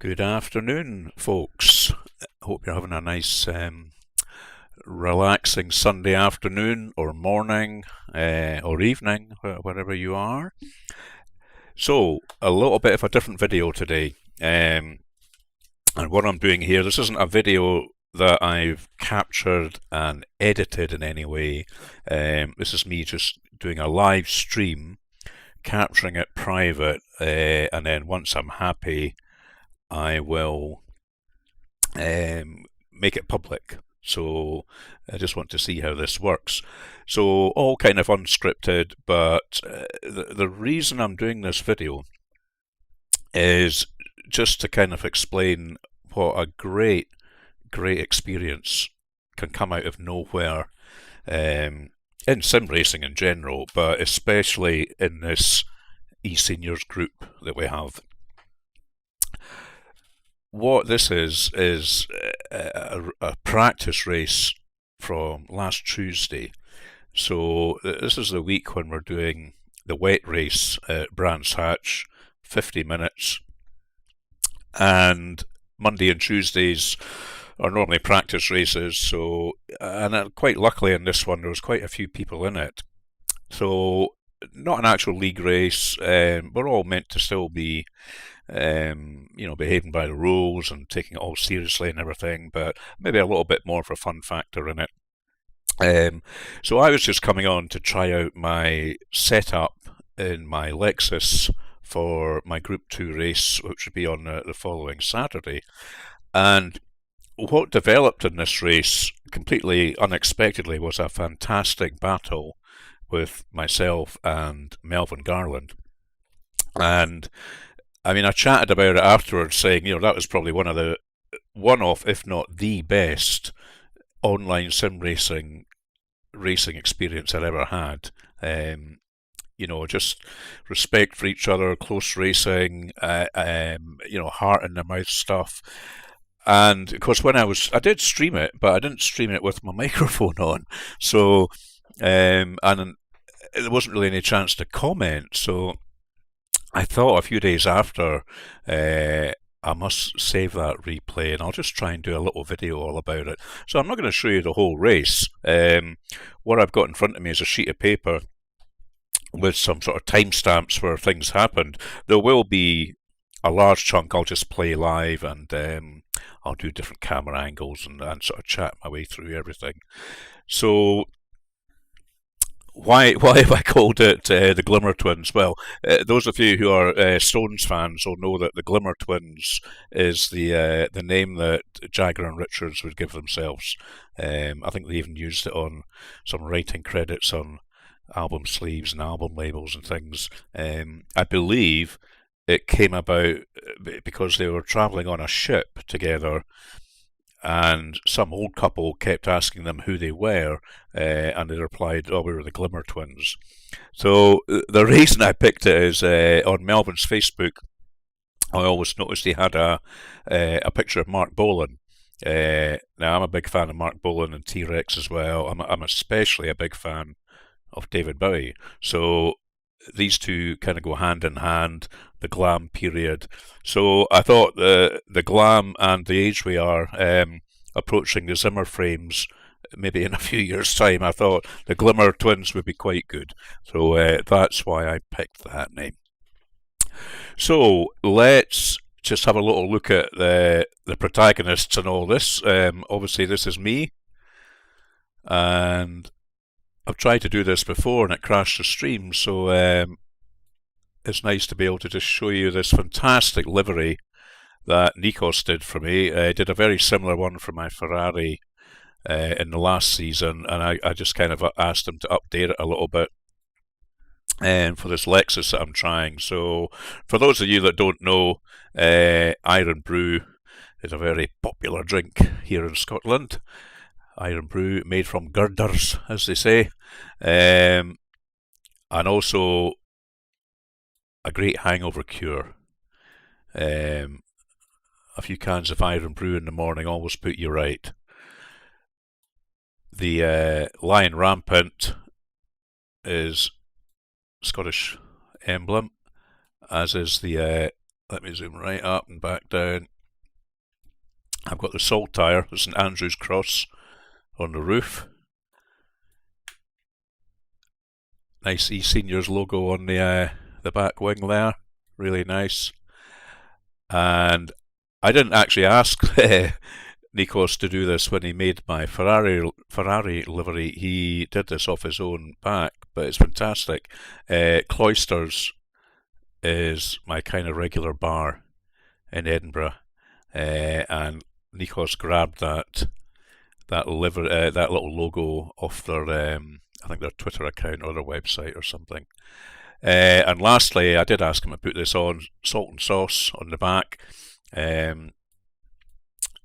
Good afternoon, folks. Hope you're having a nice, relaxing Sunday afternoon or morning or evening, wherever you are. So, a little bit of a different video today. And what I'm doing here, this isn't a video that I've captured and edited in any way. This is me just doing a live stream, capturing it private, and then once I'm happy, I will make it public. So I just want to see how this works. So all kind of unscripted, but the reason I'm doing this video is just to kind of explain what a great experience can come out of nowhere in sim racing in general, but especially in this eSENIORS group that we have. What this is a practice race from last Tuesday. So this is the week when we're doing the wet race at Brands Hatch, 50 minutes. And Monday and Tuesdays are normally practice races. So, and quite luckily in this one, there was quite a few people in it. So not an actual league race. We're all meant to still be behaving by the rules and taking it all seriously and everything, but maybe a little bit more of a fun factor in it. So I was just coming on to try out my setup in my Lexus for my Group 2 race, which would be on the following Saturday. And what developed in this race, completely unexpectedly, was a fantastic battle with myself and Melvyn Garland. And I mean, I chatted about it afterwards, saying, that was probably one of, if not the best online sim racing experience I'd ever had. Just respect for each other, close racing, heart in the mouth stuff. And of course, I did stream it, but I didn't stream it with my microphone on. So, and there wasn't really any chance to comment. So I thought a few days after, I must save that replay and I'll just try and do a little video all about it. So I'm not going to show you the whole race. What I've got in front of me is a sheet of paper with some sort of timestamps where things happened. There will be a large chunk I'll just play live, and I'll do different camera angles and sort of chat my way through everything. So why have I called it the Glimmer Twins? Well, those of you who are Stones fans will know that the Glimmer Twins is the name that Jagger and Richards would give themselves. I think they even used it on some writing credits on album sleeves and album labels and things. I believe it came about because they were travelling on a ship together, and some old couple kept asking them who they were, and they replied, "Oh, we were the Glimmer Twins." So the reason I picked it is on Melvyn's Facebook, I always noticed he had a picture of Mark Bolan. Now, I'm a big fan of Mark Bolan and T-Rex as well. I'm especially a big fan of David Bowie. So these two kind of go hand in hand, the glam period. So I thought the glam and the age we are approaching the Zimmer frames, maybe in a few years' time, I thought the Glimmer Twins would be quite good. So that's why I picked that name. So let's just have a little look at the protagonists and all this. Obviously this is me, and I've tried to do this before and it crashed the stream, so it's nice to be able to just show you this fantastic livery that Nikos did for me. I did a very similar one for my Ferrari in the last season, and I just kind of asked him to update it a little bit for this Lexus that I'm trying. So for those of you that don't know, Iron Brew is a very popular drink here in Scotland. Iron brew made from girders, as they say, and also a great hangover cure. A few cans of Iron Brew in the morning always put you right. The Lion Rampant is Scottish emblem, as is the let me zoom right up and back down. I've got the Saltire, the St Andrew's Cross on the roof. Nice eSENIORS logo on the back wing there, really nice. And I didn't actually ask Nikos to do this when he made my Ferrari livery. He did this off his own back, but it's fantastic. Cloisters is my kind of regular bar in Edinburgh, and Nikos grabbed that little logo off their I think their Twitter account or their website or something. And lastly, I did ask him to put this on salt and sauce on the back. It's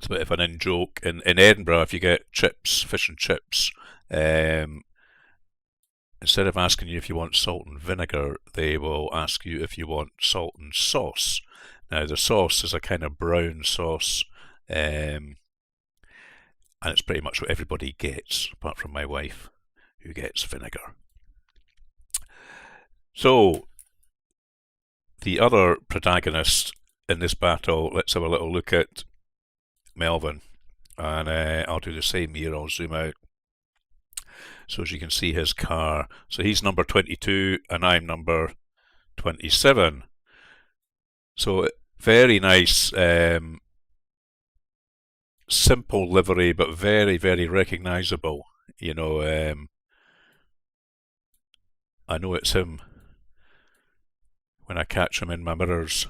a bit of an in-joke. In Edinburgh, if you get chips, fish and chips, instead of asking you if you want salt and vinegar, they will ask you if you want salt and sauce. Now, the sauce is a kind of brown sauce, and it's pretty much what everybody gets, apart from my wife, who gets vinegar. So, the other protagonist in this battle, let's have a little look at Melvyn, and I'll do the same here. I'll zoom out so as you can see his car. So he's number 22 and I'm number 27. So very nice, simple livery, but very, very recognisable. You know, I know it's him when I catch him in my mirrors,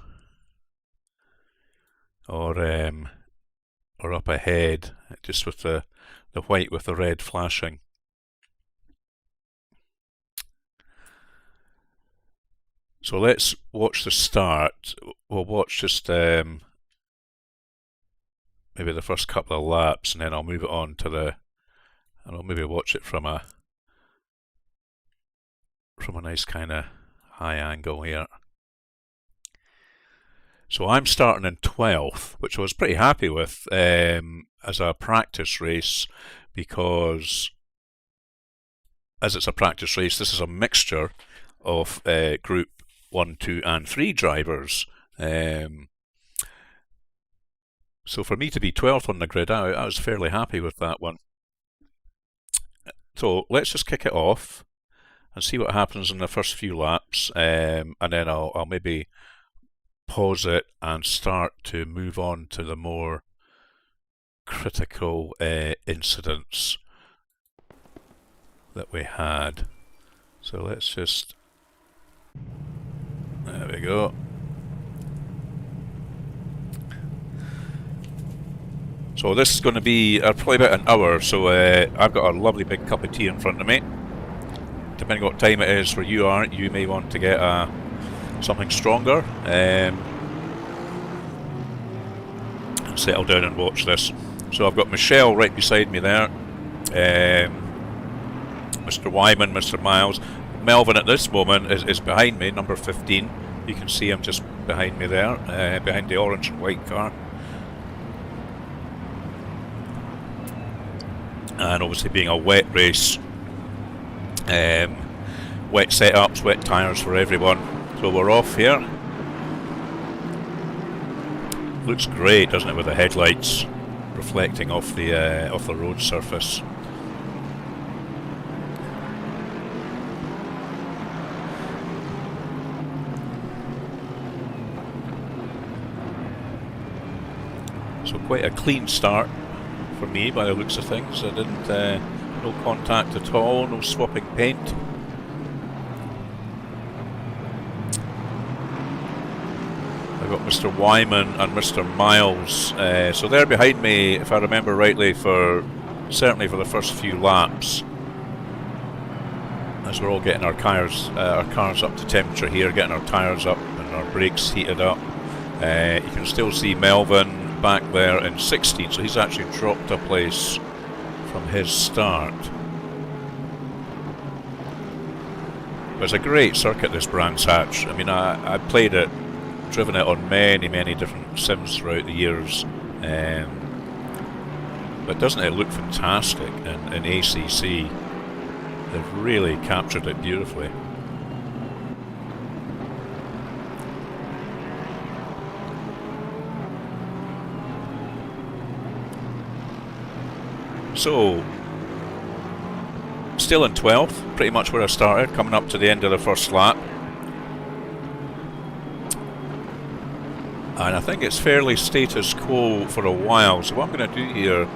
or up ahead, just with the white with the red flashing. So let's watch the start. We'll watch just maybe the first couple of laps, and then I'll move it on to and I'll maybe watch it from a nice kind of high angle here. So I'm starting in 12th, which I was pretty happy with as a practice race, because as it's a practice race, this is a mixture of Group 1, 2 and 3 drivers. So for me to be 12th on the grid, I was fairly happy with that one. So let's just kick it off and see what happens in the first few laps, and then I'll maybe pause it and start to move on to the more critical incidents that we had. So let's just, there we go. So this is going to be probably about an hour, so I've got a lovely big cup of tea in front of me. Depending on what time it is where you are, you may want to get something stronger and settle down and watch this. So I've got Michelle right beside me there, Mr. Wyman, Mr. Miles. Melvyn at this moment is behind me, number 15. You can see him just behind me there, behind the orange and white car. And obviously being a wet race, wet setups, wet tyres for everyone. So we're off here. Looks great, doesn't it, with the headlights reflecting off the road surface. So quite a clean start for me by the looks of things. I didn't, no contact at all, no swapping paint. I've got Mr. Wyman and Mr. Miles, so they're behind me, if I remember rightly, certainly for the first few laps, as we're all getting our cars up to temperature here, getting our tyres up and our brakes heated up. You can still see Melvyn back there in 16th, so he's actually dropped a place from his start. But it's a great circuit, this Brands Hatch. I mean, I played it, driven it on many different sims throughout the years, but doesn't it look fantastic in ACC? They've really captured it beautifully. So, still in 12th, pretty much where I started, coming up to the end of the first lap. And I think it's fairly status quo for a while. So what I'm going to do here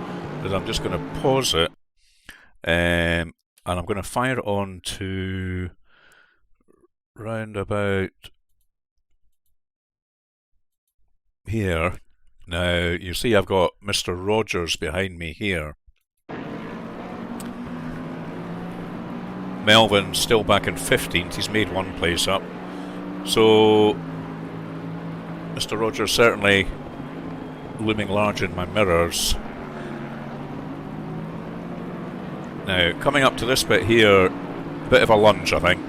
is I'm just going to pause it. And I'm going to fire it on to round about here. Now, you see I've got Mr. Rogers behind me here. Melvyn still back in 15th. He's made one place up. So Mr. Rogers certainly looming large in my mirrors. Now, coming up to this bit here, a bit of a lunge, I think.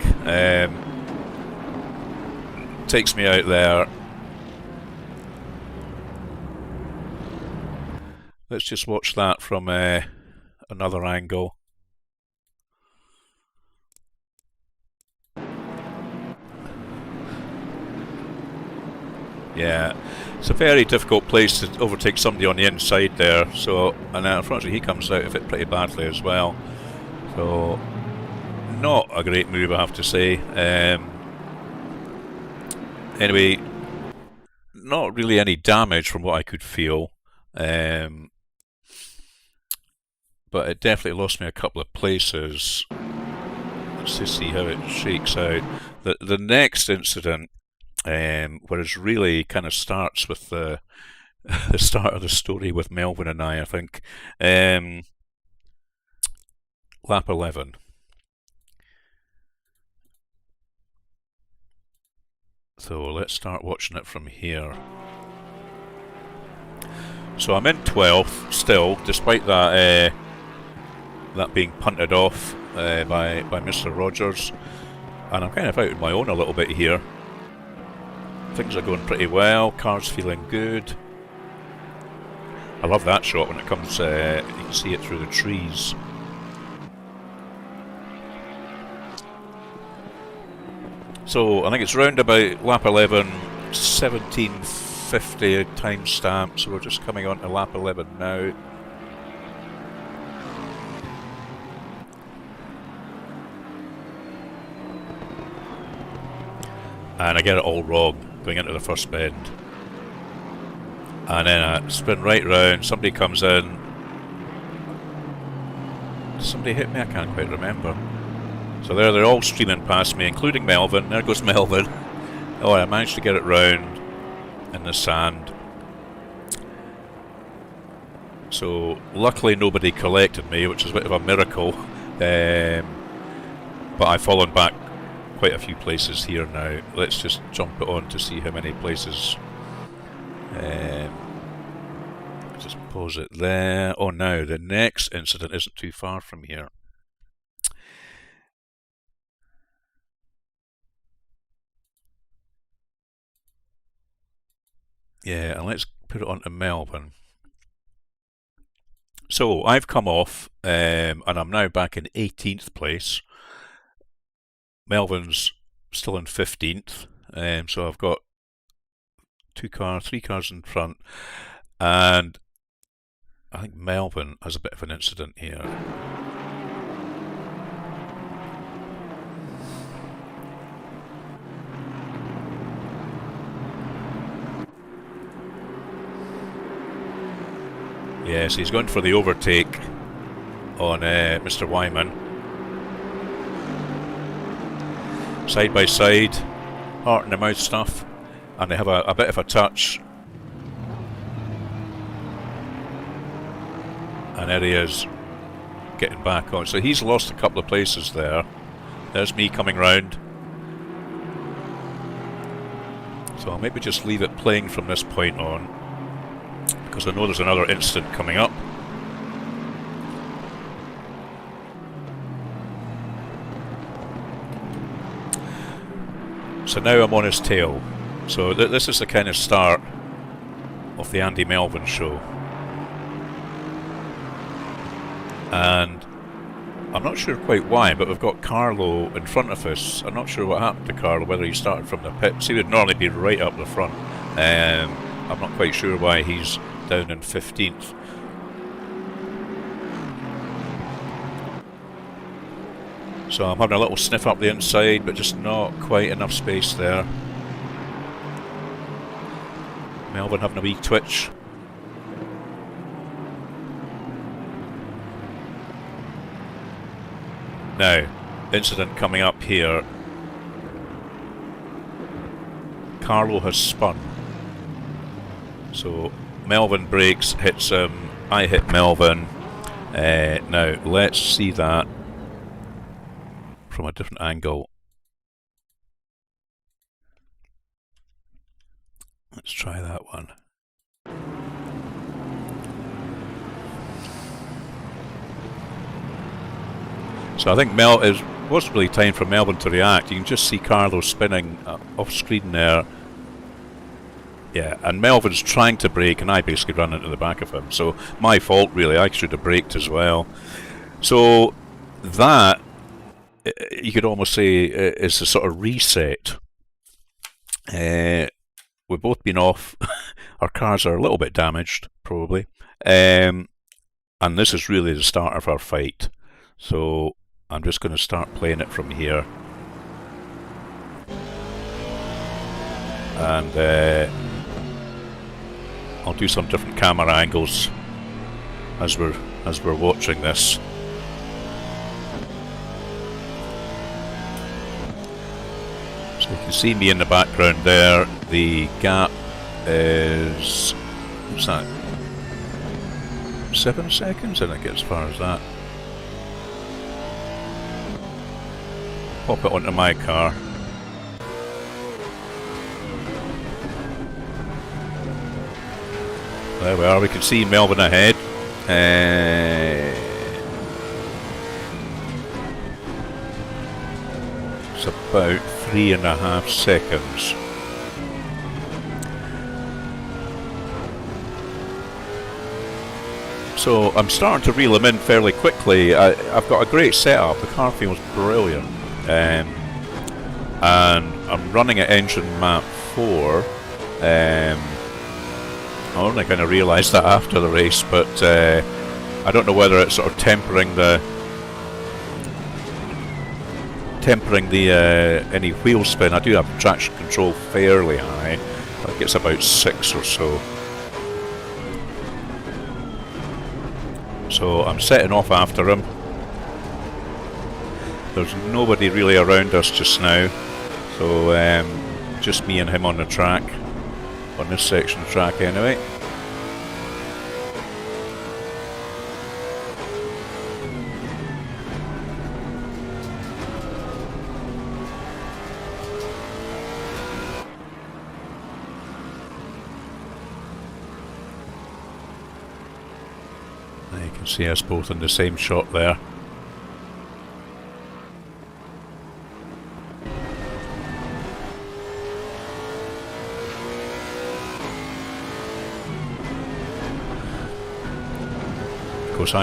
Takes me out there. Let's just watch that from another angle. Yeah, it's a very difficult place to overtake somebody on the inside there. So, and unfortunately he comes out of it pretty badly as well. So, not a great move, I have to say. Anyway, not really any damage from what I could feel. But it definitely lost me a couple of places. Let's just see how it shakes out. The next incident, where it really kind of starts with the start of the story with Melvyn and I think. Lap 11. So let's start watching it from here. So I'm in 12th still, despite that that being punted off by Mr. Rogers, and I'm kind of out on my own a little bit here. Things are going pretty well, car's feeling good. I love that shot when it comes, you can see it through the trees. So I think it's round about lap 11, 1750 timestamp, so we're just coming on to lap 11 now. And I get it all wrong going into the first bend. And then I spin right round, somebody comes in. Did somebody hit me? I can't quite remember. So there they're all streaming past me, including Melvyn. There goes Melvyn. Oh, I managed to get it round in the sand. So luckily nobody collected me, which is a bit of a miracle. But I've fallen back quite a few places here now. Let's just jump it on to see how many places. Just pause it there. Oh, now the next incident isn't too far from here. Yeah, and let's put it on to Melvyn. So I've come off, and I'm now back in 18th place. Melvyn's still in 15th, so I've got three cars in front, and I think Melvyn has a bit of an incident here. Yes, he's going for the overtake on Mr. Wyman. Side by side, heart in the mouth stuff, and they have a bit of a touch. And there he is, getting back on. So he's lost a couple of places there. There's me coming round. So I'll maybe just leave it playing from this point on, because I know there's another incident coming up. So now I'm on his tail. So this is the kind of start of the Andy Melvyn show. And I'm not sure quite why, but we've got Carlo in front of us. I'm not sure what happened to Carlo, whether he started from the pits. He would normally be right up the front. I'm not quite sure why he's down in 15th. So I'm having a little sniff up the inside, but just not quite enough space there. Melvyn having a wee twitch. Now, incident coming up here. Carlo has spun. So Melvyn brakes, hits him, I hit Melvyn. Now, let's see that from a different angle. Let's try that one. So I think it wasn't really time for Melvyn to react. You can just see Carlo spinning off screen there. Yeah, and Melvyn's trying to brake, and I basically run into the back of him. So my fault, really. I should have braked as well. So that, you could almost say, is a sort of reset. We've both been off. Our cars are a little bit damaged, probably. And this is really the start of our fight. So I'm just going to start playing it from here. And I'll do some different camera angles as we're watching this. So you can see me in the background there. The gap is, what's that? 7 seconds, I think, as far as that. Pop it onto my car. There we are, we can see Melvyn ahead. It's about 3.5 seconds. So I'm starting to reel him in fairly quickly. I've got a great setup, the car feels brilliant. And I'm running at engine map 4. I only kind of realised that after the race, but I don't know whether it's sort of tempering the any wheel spin. I do have traction control fairly high. I think it's about 6 or so. So I'm setting off after him. There's nobody really around us just now, so just me and him on the track. On this section of track anyway. Now you can see us both in the same shot there. Of course,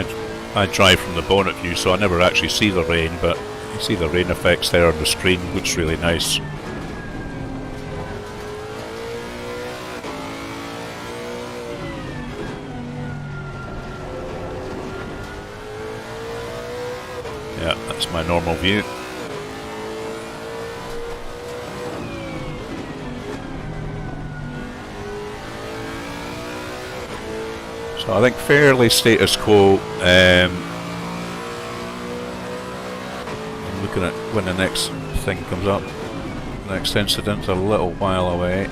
I drive from the bonnet view, so I never actually see the rain, but you see the rain effects there on the screen. Looks really nice. Yeah, that's my normal view. So I think fairly status quo. I'm looking at when the next thing comes up. Next incident's a little while away.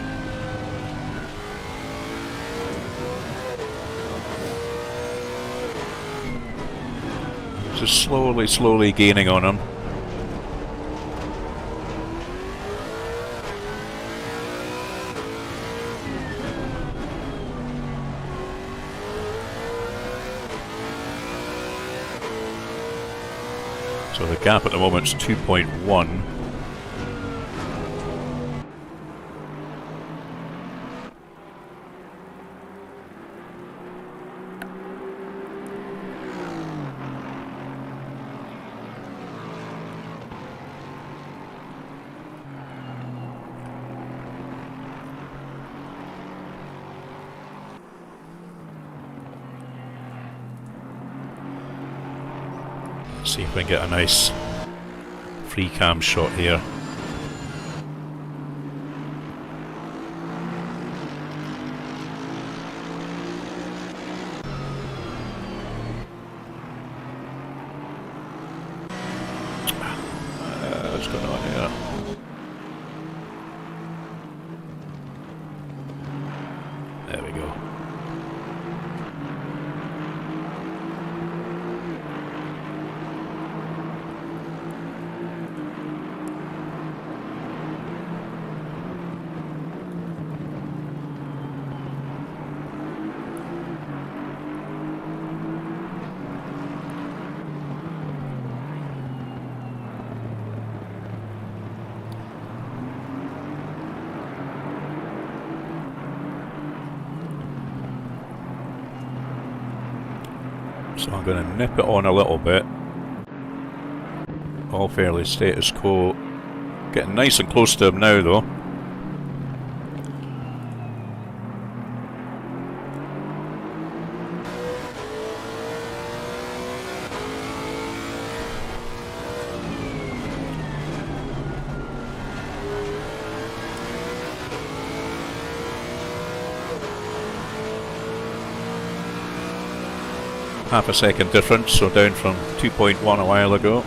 Just slowly gaining on him. So the gap at the moment is 2.1. See if we can get a nice free cam shot here. What's going on here? There we go. So I'm going to nip it on a little bit. All fairly status quo. Getting nice and close to him now though. Half a second difference, so down from 2.1 a while ago.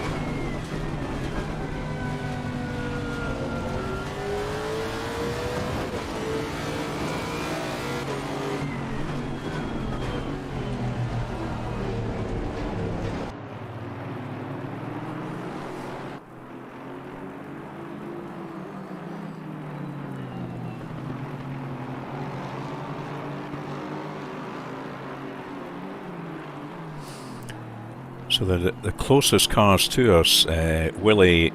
So the closest cars to us, Willie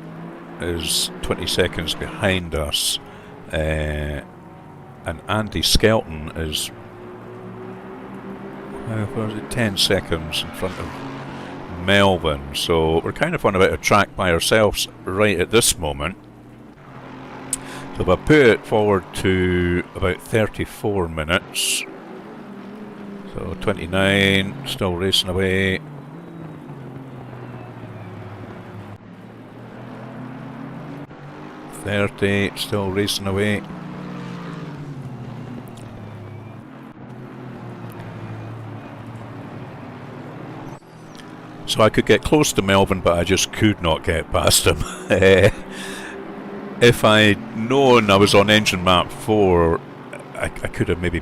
is 20 seconds behind us, and Andy Skelton is 10 seconds in front of Melvyn. So we're kind of on a bit of track by ourselves right at this moment. So if I put it forward to about 34 minutes, so 29, still racing away. 30, still racing away. So I could get close to Melvyn, but I just could not get past him. If I'd known I was on engine map 4, I could have maybe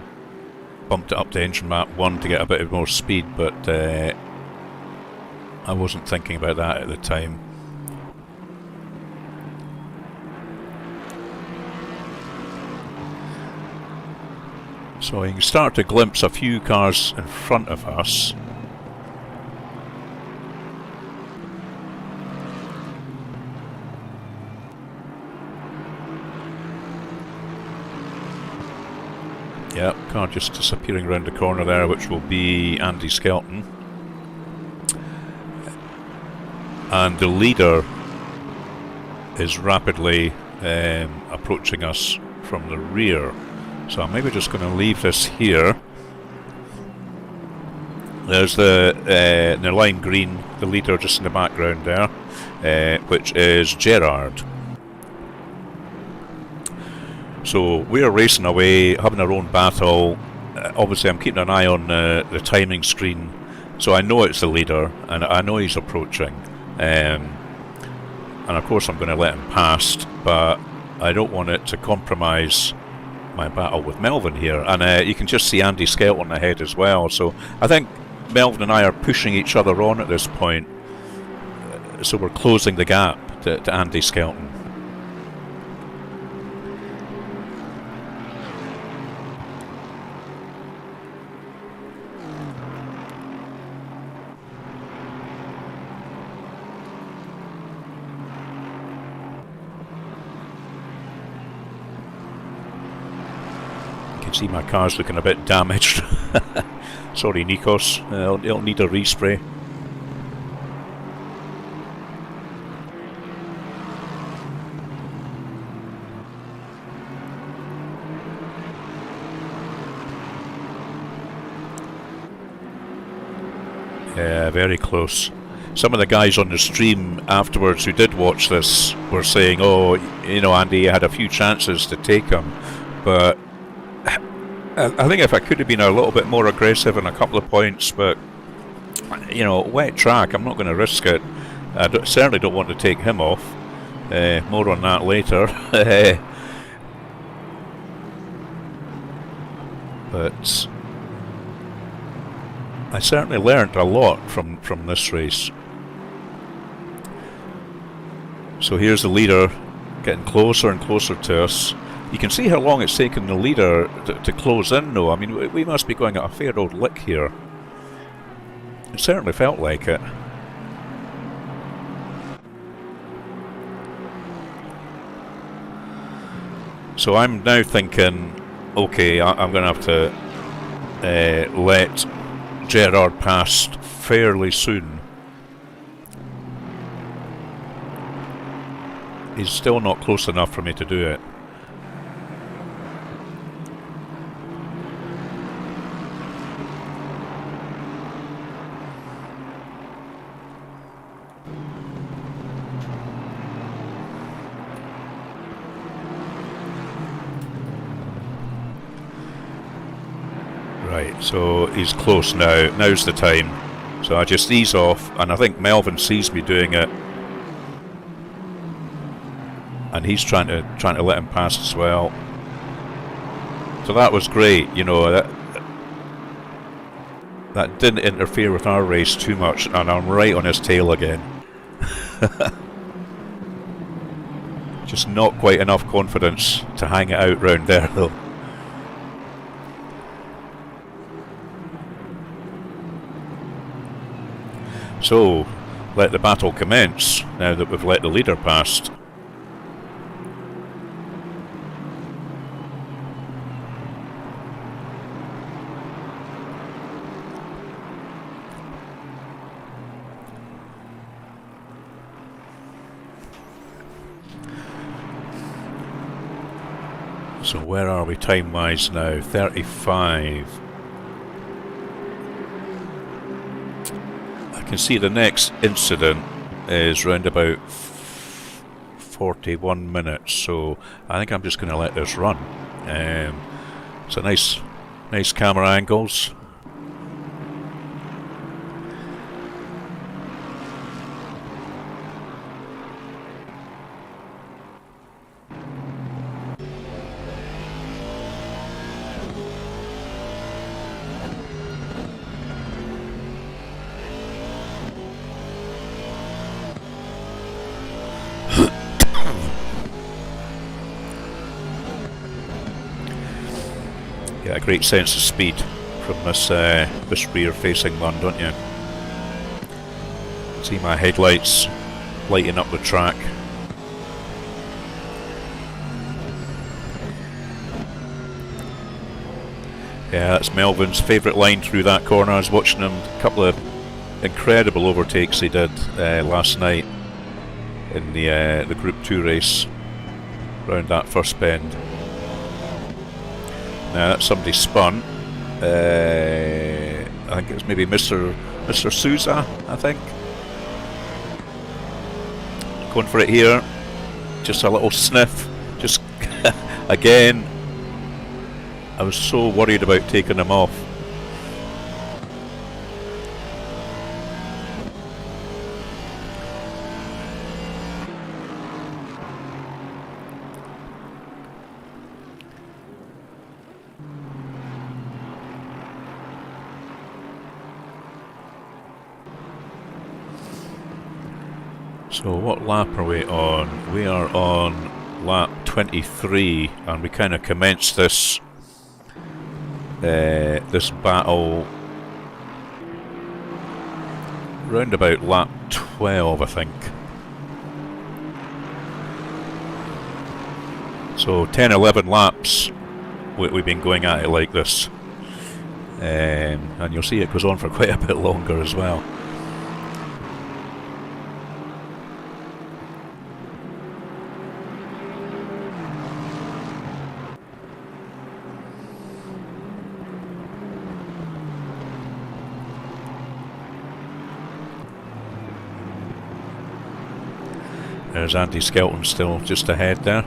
bumped it up to engine map 1 to get a bit more speed, but I wasn't thinking about that at the time. So you can start to glimpse a few cars in front of us. Yep, car just disappearing around the corner there, which will be Andy Skelton. And the leader is rapidly approaching us from the rear. So I'm maybe just going to leave this here. There's the lime green, the leader just in the background there, which is Gerard. So we're racing away, having our own battle. Obviously I'm keeping an eye on the timing screen, so I know it's the leader, and I know he's approaching. And of course I'm going to let him pass, but I don't want it to compromise my battle with Melvyn here. And you can just see Andy Skelton ahead as well. So I think Melvyn and I are pushing each other on at this point. So we're closing the gap to Andy Skelton. See, my car's looking a bit damaged. Sorry, Nikos. It'll need a respray. Yeah, very close. some of the guys on the stream afterwards who did watch this were saying, "Oh, Andy had a few chances to take him, but I think if I could have been a little bit more aggressive in a couple of points, but wet track, I'm not going to risk it. I certainly don't want to take him off. More on that later." But I certainly learned a lot from this race. So here's the leader getting closer and closer to us. You can see how long it's taken the leader to close in, though. I mean, we must be going at a fair old lick here. It certainly felt like it. So I'm now thinking, okay, I'm going to have to let Gerard pass fairly soon. He's still not close enough for me to do it. Right, so he's close now. Now's the time. So I just ease off, and I think Melvyn sees me doing it, and he's trying to let him pass as well. So that was great, that didn't interfere with our race too much, and I'm right on his tail again. Just not quite enough confidence to hang it out round there, though. So, let the battle commence, now that we've let the leader past. So where are we time-wise now? 35. I can see the next incident is round about 41 minutes, so I think I'm just going to let this run. So nice camera angles. A great sense of speed from this rear-facing one, don't you? See my headlights lighting up the track. Yeah, that's Melvyn's favourite line through that corner. I was watching him, a couple of incredible overtakes he did last night in the Group 2 race round that first bend. Now that's somebody spun. I think it's maybe Mr. Souza, I think. Going for it here. Just a little sniff. Just again. I was so worried about taking him off. So what lap are we on? We are on lap 23, and we kind of commenced this this battle round about lap 12, I think. So 10-11 laps we've been going at it like this, and you'll see it goes on for quite a bit longer as well. There's Andy Skelton still just ahead there.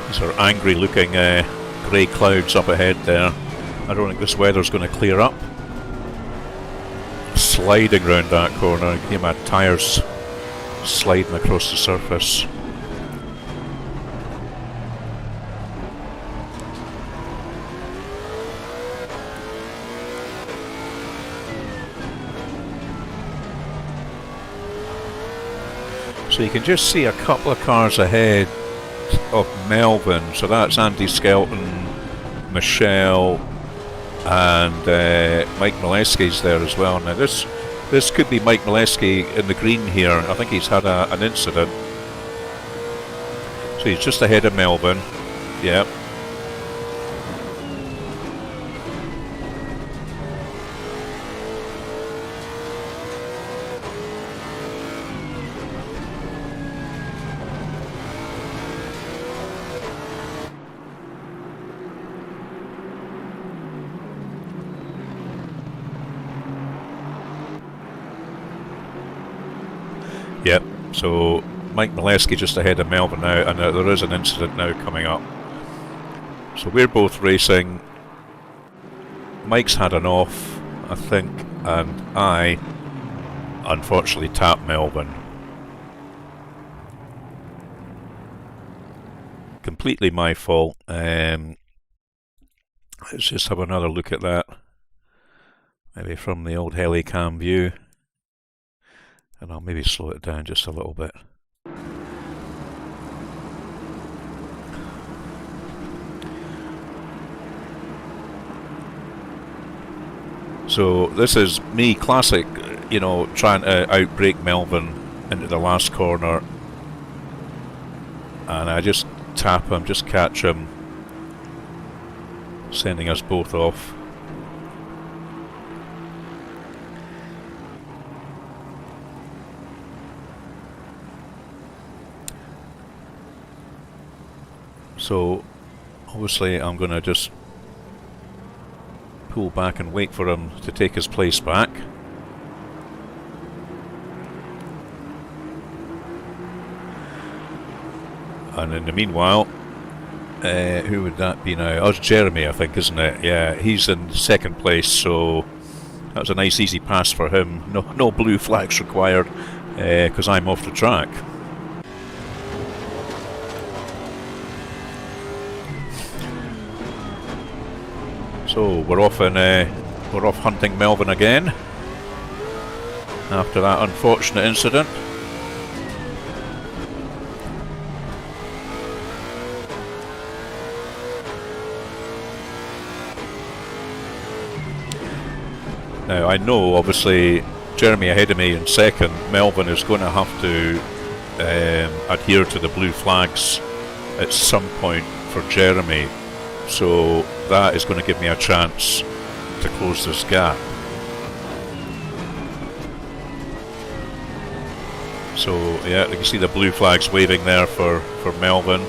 These are angry looking grey clouds up ahead there. I don't think this weather's going to clear up. Sliding round that corner, you can hear my tyres sliding across the surface. So you can just see a couple of cars ahead of Melvyn, so that's Andy Skelton, Michelle, and Mike Molesky's there as well. Now this could be Mike Molesky in the green here. I think he's had an incident. So he's just ahead of Melvyn. Yep. Yep, so Mike Molesky just ahead of Melvyn now, and there is an incident now coming up. So we're both racing. Mike's had an off, I think, and I unfortunately tapped Melvyn. Completely my fault. Let's just have another look at that. Maybe from the old helicam view. And I'll maybe slow it down just a little bit. So this is me classic, you know, trying to outbrake Melvyn into the last corner. And I just tap him, just catch him, sending us both off. So obviously I'm going to just pull back and wait for him to take his place back. And in the meanwhile, who would that be now? Oh, it's Jeremy, I think, isn't it? Yeah, he's in second place, so that was a nice easy pass for him. No blue flags required, because I'm off the track. So we're off hunting Melvyn again after that unfortunate incident. Now I know obviously Jeremy ahead of me in second. Melvyn is going to have to adhere to the blue flags at some point for Jeremy. So that is going to give me a chance to close this gap. So yeah, you can see the blue flags waving there for Melvyn.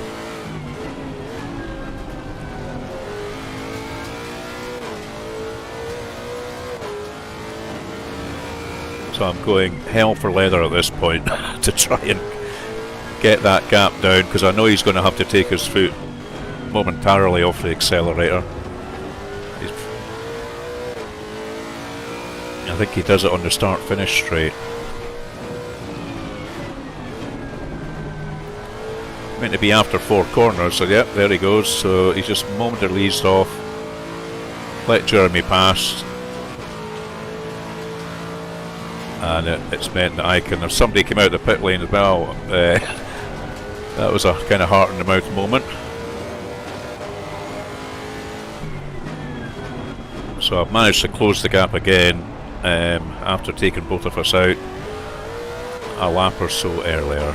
So I'm going hell for leather at this point to try and get that gap down, because I know he's going to have to take his foot momentarily off the accelerator. I think he does it on the start-finish straight. Meant to be after 4 corners, so yep, there he goes. So he just momentarily eased off, let Jeremy pass, and it's meant that I can, if somebody came out of the pit lane as well, that was a kind of heart in the mouth moment. So I've managed to close the gap again after taking both of us out a lap or so earlier.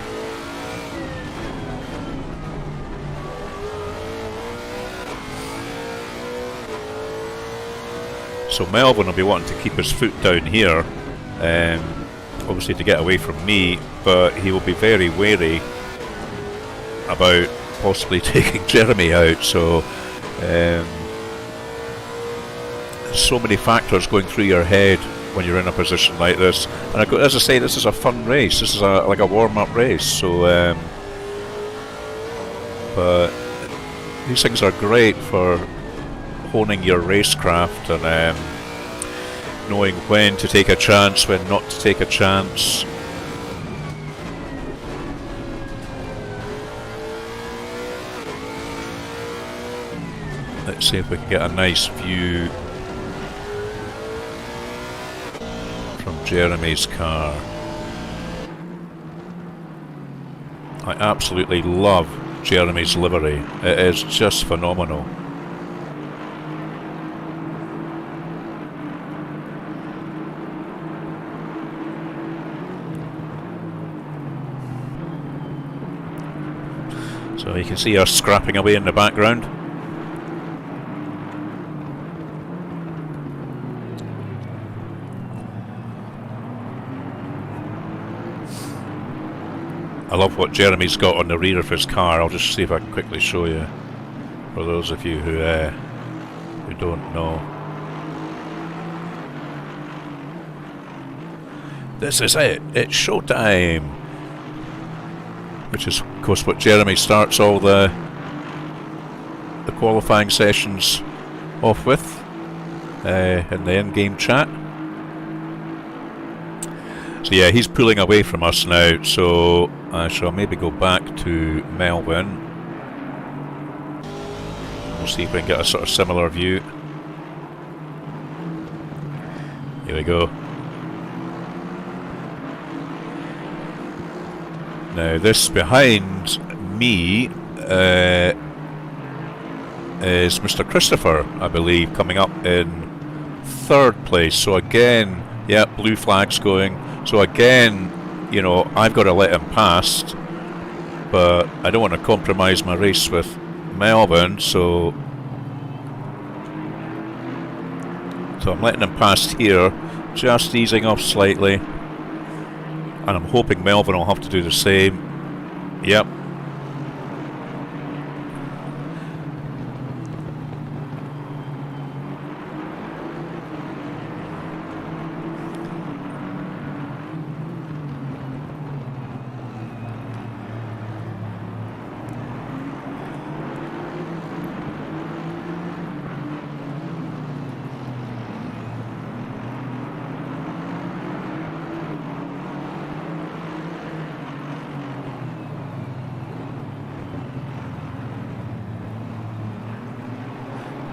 So Melvyn will be wanting to keep his foot down here, obviously to get away from me, but he will be very wary about possibly taking Jeremy out. So so many factors going through your head when you're in a position like this. And as I say, this is a fun race. This is like a warm-up race. So, but these things are great for honing your racecraft and knowing when to take a chance, when not to take a chance. Let's see if we can get a nice view from Jeremy's car. I absolutely love Jeremy's livery. It is just phenomenal. So you can see us scrapping away in the background. I love what Jeremy's got on the rear of his car. I'll just see if I can quickly show you, for those of you who don't know. This is it. It's showtime. Which is, of course, what Jeremy starts all the qualifying sessions off with in the in-game chat. So yeah, he's pulling away from us now, so I shall maybe go back to Melvyn. We'll see if we can get a sort of similar view. Here we go. Now this behind me is Mr. Christopher, I believe, coming up in 3rd place. So again, yeah, blue flag's going. So again, you know, I've got to let him past, but I don't want to compromise my race with Melvyn, so I'm letting him past here, just easing off slightly, and I'm hoping Melvyn will have to do the same. Yep.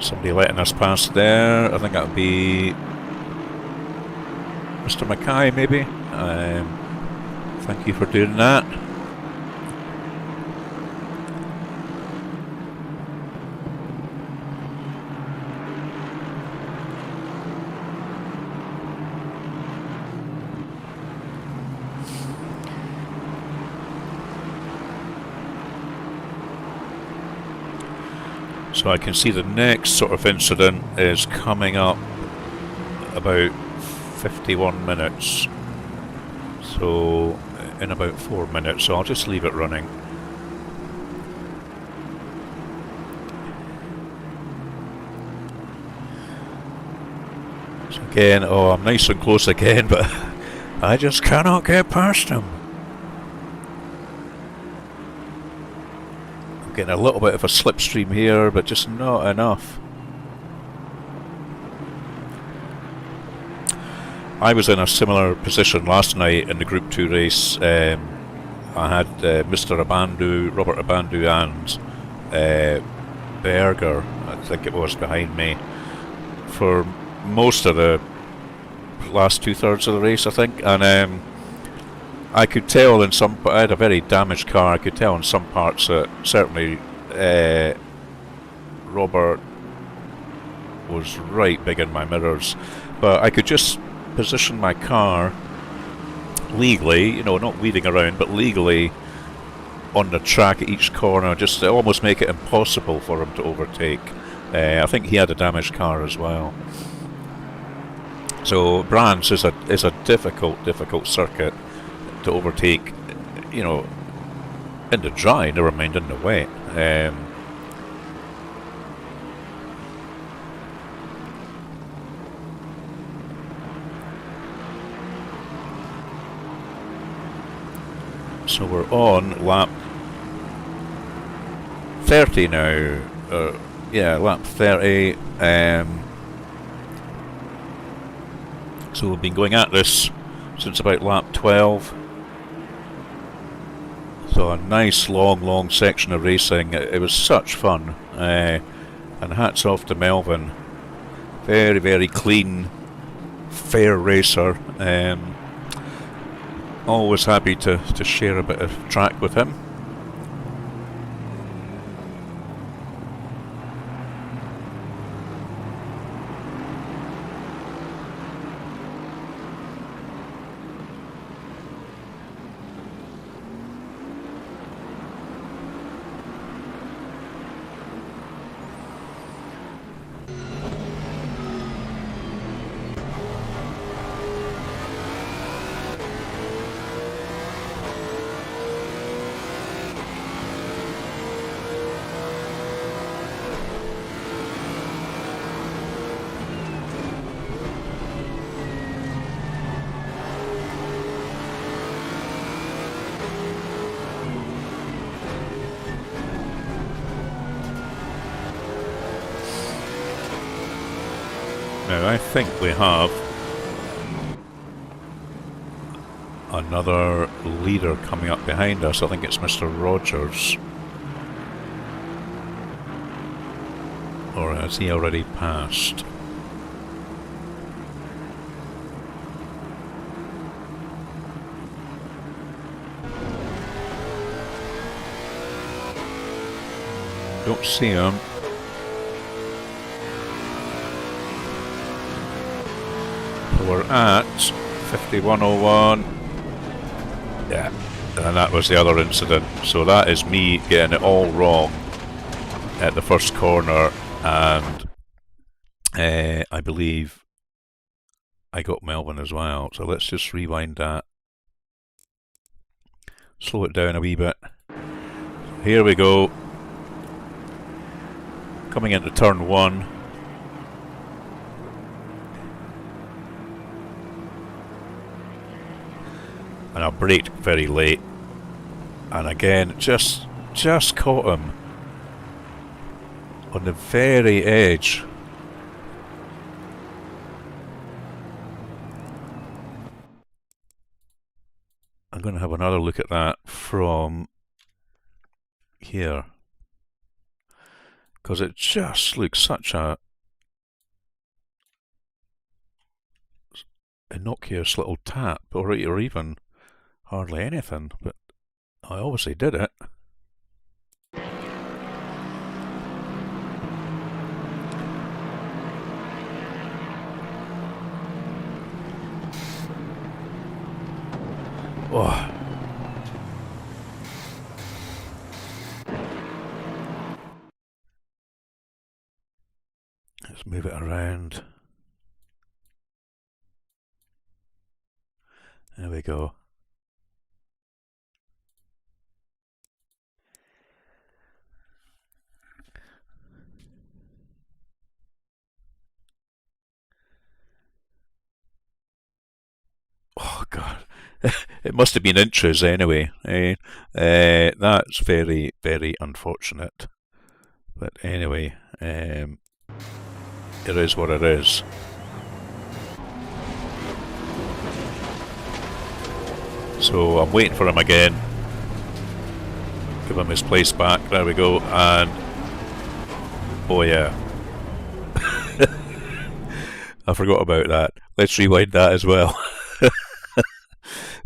Somebody letting us pass there. I think that would be Mr. Mackay, maybe. Thank you for doing that. So I can see the next sort of incident is coming up about 51 minutes. So in about 4 minutes, so I'll just leave it running. So again, oh, I'm nice and close again, but I just cannot get past him. I'm getting a little bit of a slipstream here, but just not enough. I was in a similar position last night in the Group 2 race. I had Mr. Abandu, Robert Abandu, and Berger, I think it was, behind me for most of the last 2/3 of the race, I think. And I could tell in some, I had a very damaged car. I could tell in some parts that certainly Robert was right big in my mirrors, but I could just position my car legally, you know, not weaving around, but legally on the track at each corner, just to almost make it impossible for him to overtake. I think he had a damaged car as well. So Brands is a difficult circuit to overtake, you know, in the dry, never mind in the wet. So we're on lap 30 now. Yeah, lap 30. So we've been going at this since about lap 12. So a nice long section of racing. It was such fun. And hats off to Melvyn. Very clean, fair racer. Always happy to share a bit of track with him. Now I think we have another leader coming up behind us. I think it's Mr. Rogers. Or has he already passed? Don't see him. We're at 5101. Yeah, and that was the other incident. So that is me getting it all wrong at the first corner, and I believe I got Melvyn as well. So let's just rewind that. Slow it down a wee bit. Here we go. Coming into turn 1. And I braked very late, and again just caught him on the very edge. I'm going to have another look at that from here, because it just looks such a innocuous little tap, or even hardly anything, but I obviously did it. Oh. Let's move it around. There we go. Oh God. It must have been inches anyway. That's very, very unfortunate. But anyway, it is what it is. So I'm waiting for him again. Give him his place back. There we go. And oh yeah. I forgot about that. Let's rewind that as well.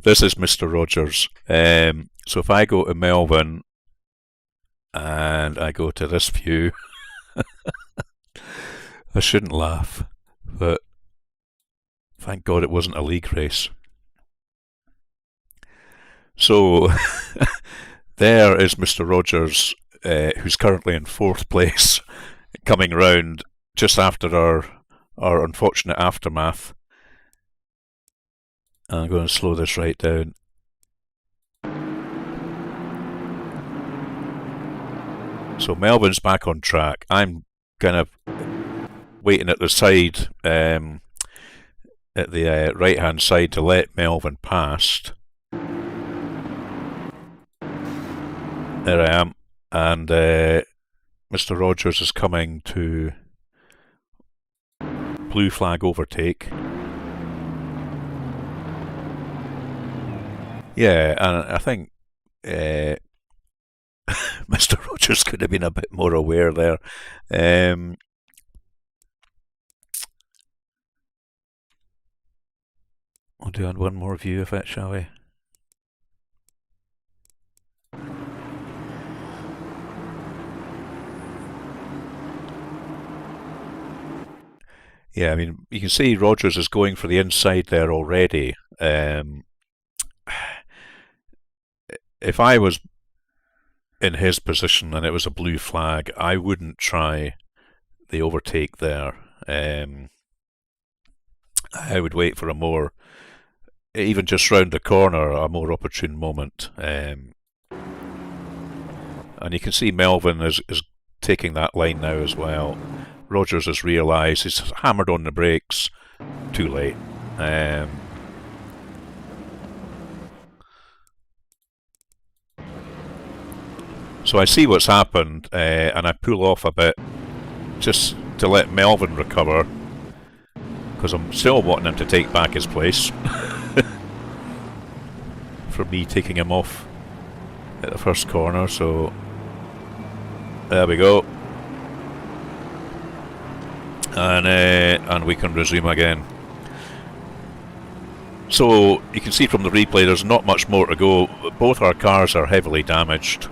This is Mr. Rogers. So if I go to Melvyn and I go to this view, I shouldn't laugh, but thank God it wasn't a league race. So there is Mr. Rogers, who's currently in 4th place, coming round just after our unfortunate aftermath. I'm going to slow this right down. So Melvyn's back on track. I'm kind of waiting at the side, at the right-hand side, to let Melvyn past. There I am, and Mr. Rogers is coming to blue flag overtake. Yeah, and I think Mr. Rogers could have been a bit more aware there. We'll do one more view of it, shall we? Yeah, I mean, you can see Rogers is going for the inside there already. If I was in his position and it was a blue flag, I wouldn't try the overtake there. I would wait for a more, even just round the corner, a more opportune moment. And you can see Melvyn is taking that line now as well. Rogers has realised he's hammered on the brakes. Too late. So I see what's happened, and I pull off a bit just to let Melvyn recover, because I'm still wanting him to take back his place for me taking him off at the first corner. So there we go. And we can resume again. So you can see from the replay there's not much more to go. Both our cars are heavily damaged,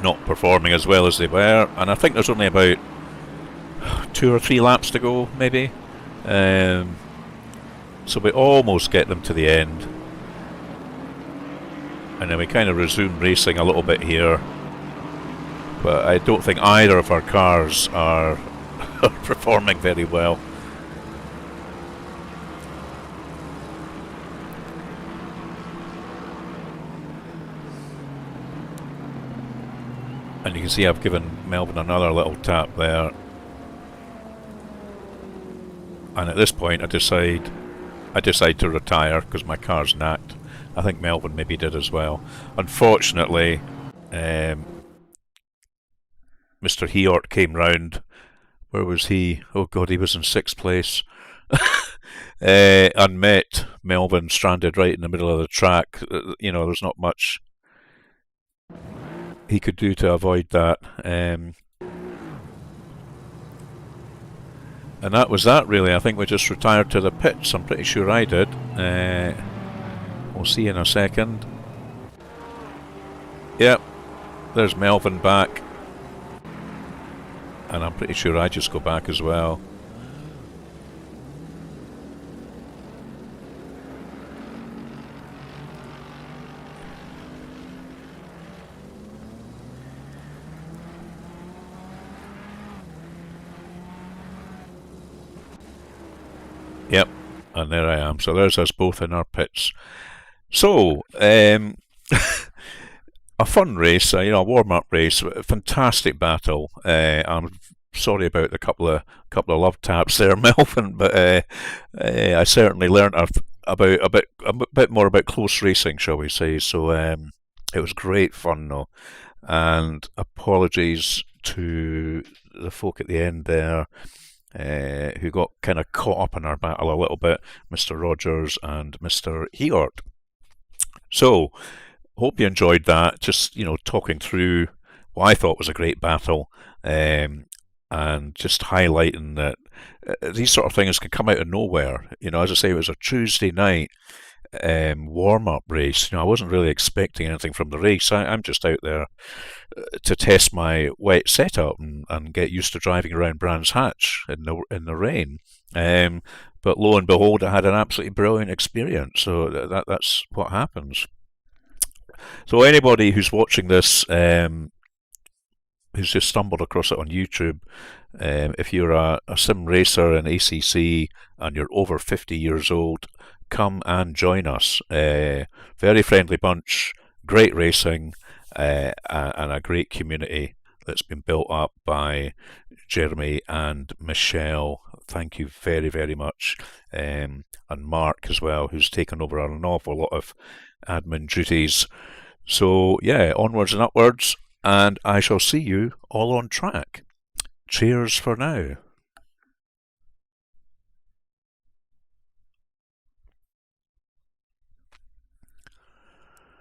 not performing as well as they were, and I think there's only about 2 or 3 laps to go, maybe. So we almost get them to the end, and then we kind of resume racing a little bit here. But I don't think either of our cars are performing very well. And you can see I've given Melvyn another little tap there. And at this point I decide to retire because my car's knacked. I think Melvyn maybe did as well. Unfortunately, Mr. Heort came round. Where was he? Oh God, he was in 6th place. And met Melvyn stranded right in the middle of the track. You know, there's not much he could do to avoid that. And that was that, really. I think we just retired to the pits. I'm pretty sure I did. We'll see in a second. Yep, there's Melvyn back. And I'm pretty sure I just go back as well. Yep, and there I am. So there's us both in our pits. So, a fun race, a warm-up race, a fantastic battle. I'm sorry about the couple of love taps there, Melvyn, but I certainly learnt about a bit more about close racing, shall we say? So it was great fun, though, and apologies to the folk at the end there who got kind of caught up in our battle a little bit, Mr. Rogers and Mr. Heort. So, hope you enjoyed that. Just talking through what I thought was a great battle, and just highlighting that these sort of things can come out of nowhere. As I say, it was a Tuesday night warm-up race. I wasn't really expecting anything from the race. I'm just out there to test my wet setup and get used to driving around Brands Hatch in the rain. But lo and behold, I had an absolutely brilliant experience. So that's what happens. So anybody who's watching this, who's just stumbled across it on YouTube, if you're a sim racer in ACC and you're over 50 years old, come and join us. Very friendly bunch, great racing, and a great community that's been built up by Jeremy and Michelle. Thank you very, very much. And Mark as well, who's taken over an awful lot of admin duties. So, yeah, onwards and upwards, and I shall see you all on track. Cheers for now.